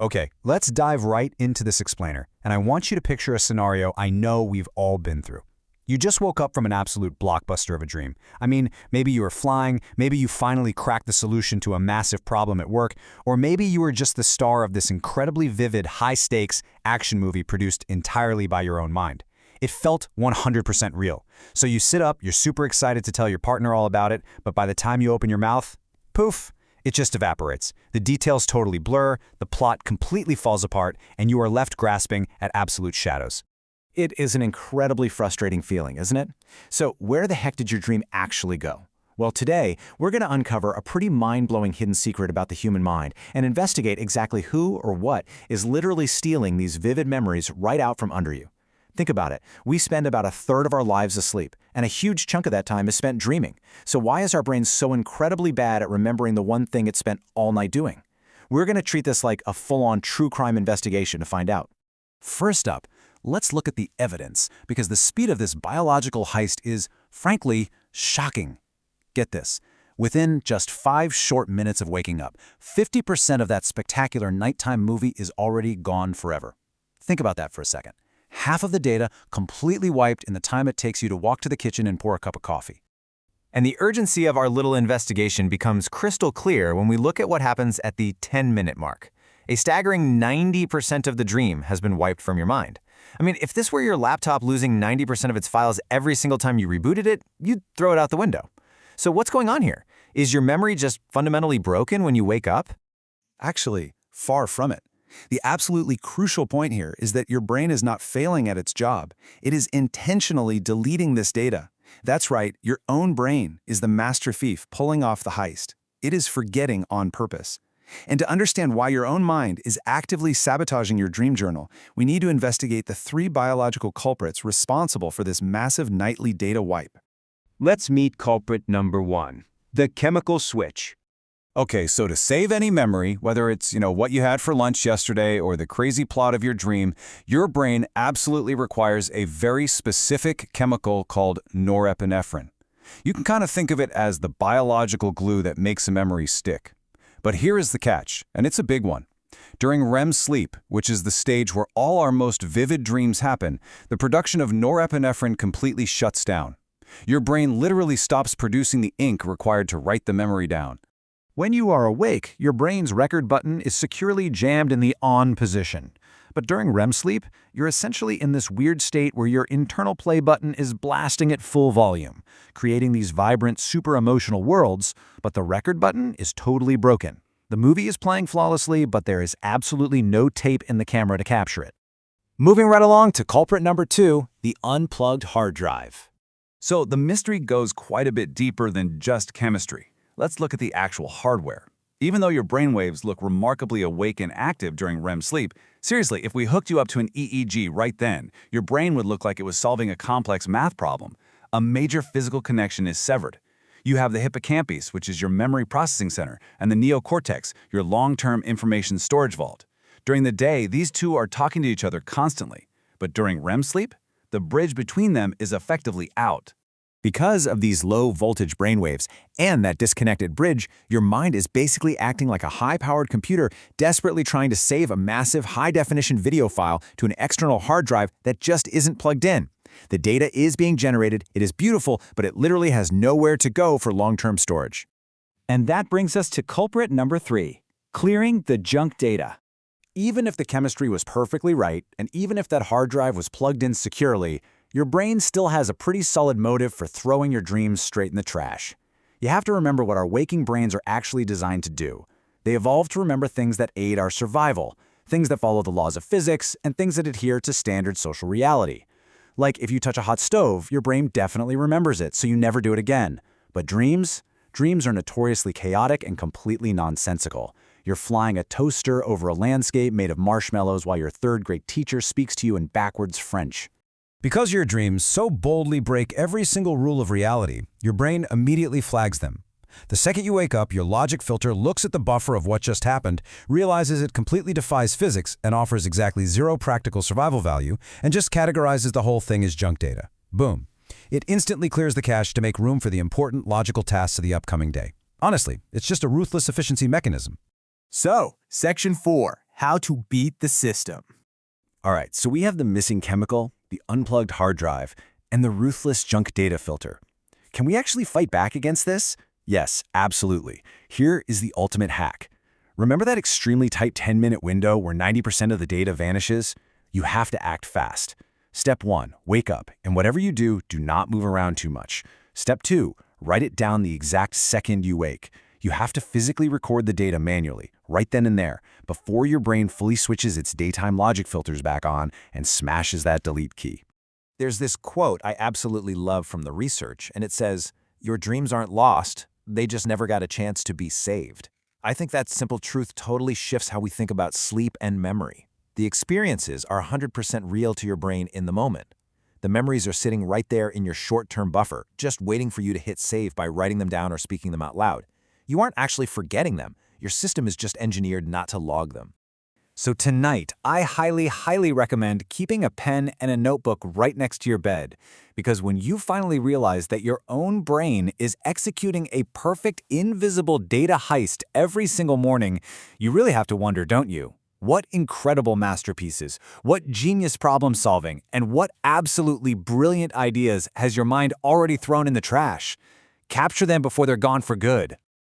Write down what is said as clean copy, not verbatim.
Okay, let's dive right into this explainer, and I want you to picture a scenario I know we've all been through. You just woke up from an absolute blockbuster of a dream. I mean, maybe you were flying, maybe you finally cracked the solution to a massive problem at work, or maybe you were just the star of this incredibly vivid, high-stakes action movie produced entirely by your own mind. It felt 100% real. So you sit up, you're super excited to tell your partner all about it, but by the time you open your mouth, poof, it just evaporates. The details totally blur, the plot completely falls apart, and you are left grasping at absolute shadows. It is an incredibly frustrating feeling, isn't it? So where the heck did your dream actually go? Well, today, we're going to uncover a pretty mind-blowing hidden secret about the human mind and investigate exactly who or what is literally stealing these vivid memories right out from under you. Think about it. We spend about a third of our lives asleep, and a huge chunk of that time is spent dreaming. So why is our brain so incredibly bad at remembering the one thing it spent all night doing? We're going to treat this like a full-on true crime investigation to find out. First up, let's look at the evidence, because the speed of this biological heist is, frankly, shocking. Get this. Within just 5 short minutes of waking up, 50% of that spectacular nighttime movie is already gone forever. Think about that for a second. Half of the data completely wiped in the time it takes you to walk to the kitchen and pour a cup of coffee. And the urgency of our little investigation becomes crystal clear when we look at what happens at the 10-minute mark. A staggering 90% of the dream has been wiped from your mind. I mean, if this were your laptop losing 90% of its files every single time you rebooted it, you'd throw it out the window. So what's going on here? Is your memory just fundamentally broken when you wake up? Actually, far from it. The absolutely crucial point here is that your brain is not failing at its job. It is intentionally deleting this data. That's right, your own brain is the master thief pulling off the heist. It is forgetting on purpose. And to understand why your own mind is actively sabotaging your dream journal, we need to investigate the 3 biological culprits responsible for this massive nightly data wipe. Let's meet culprit number 1, the chemical switch. Okay, so to save any memory, whether it's, what you had for lunch yesterday or the crazy plot of your dream, your brain absolutely requires a very specific chemical called norepinephrine. You can kind of think of it as the biological glue that makes a memory stick. But here is the catch, and it's a big one. During REM sleep, which is the stage where all our most vivid dreams happen, the production of norepinephrine completely shuts down. Your brain literally stops producing the ink required to write the memory down. When you are awake, your brain's record button is securely jammed in the on position. But during REM sleep, you're essentially in this weird state where your internal play button is blasting at full volume, creating these vibrant, super emotional worlds, but the record button is totally broken. The movie is playing flawlessly, but there is absolutely no tape in the camera to capture it. Moving right along to culprit number 2, the unplugged hard drive. So the mystery goes quite a bit deeper than just chemistry. Let's look at the actual hardware. Even though your brainwaves look remarkably awake and active during REM sleep, seriously, if we hooked you up to an EEG right then, your brain would look like it was solving a complex math problem. A major physical connection is severed. You have the hippocampus, which is your memory processing center, and the neocortex, your long-term information storage vault. During the day, these two are talking to each other constantly. But during REM sleep, the bridge between them is effectively out. Because of these low-voltage brainwaves and that disconnected bridge, your mind is basically acting like a high-powered computer desperately trying to save a massive high-definition video file to an external hard drive that just isn't plugged in. The data is being generated, it is beautiful, but it literally has nowhere to go for long-term storage. And that brings us to culprit number 3, clearing the junk data. Even if the chemistry was perfectly right, and even if that hard drive was plugged in securely, your brain still has a pretty solid motive for throwing your dreams straight in the trash. You have to remember what our waking brains are actually designed to do. They evolved to remember things that aid our survival, things that follow the laws of physics, and things that adhere to standard social reality. Like if you touch a hot stove, your brain definitely remembers it, so you never do it again. But dreams are notoriously chaotic and completely nonsensical. You're flying a toaster over a landscape made of marshmallows while your third-grade teacher speaks to you in backwards French. Because your dreams so boldly break every single rule of reality, your brain immediately flags them. The second you wake up, your logic filter looks at the buffer of what just happened, realizes it completely defies physics and offers exactly 0 practical survival value, and just categorizes the whole thing as junk data. Boom. It instantly clears the cache to make room for the important logical tasks of the upcoming day. Honestly, it's just a ruthless efficiency mechanism. So, Section 4, how to beat the system. All right, so we have the missing chemical, the unplugged hard drive, and the ruthless junk data filter. Can we actually fight back against this? Yes, absolutely. Here is the ultimate hack. Remember that extremely tight 10-minute window where 90% of the data vanishes? You have to act fast. Step 1, wake up, and whatever you do, do not move around too much. Step 2, write it down the exact second you wake. You have to physically record the data manually, right then and there, before your brain fully switches its daytime logic filters back on and smashes that delete key. There's this quote I absolutely love from the research, and it says, "Your dreams aren't lost, they just never got a chance to be saved." I think that simple truth totally shifts how we think about sleep and memory. The experiences are 100% real to your brain in the moment. The memories are sitting right there in your short-term buffer, just waiting for you to hit save by writing them down or speaking them out loud. You aren't actually forgetting them. Your system is just engineered not to log them. So tonight, I highly recommend keeping a pen and a notebook right next to your bed, because when you finally realize that your own brain is executing a perfect invisible data heist every single morning, you really have to wonder, don't you? What incredible masterpieces, what genius problem solving, and what absolutely brilliant ideas has your mind already thrown in the trash? Capture them before they're gone for good.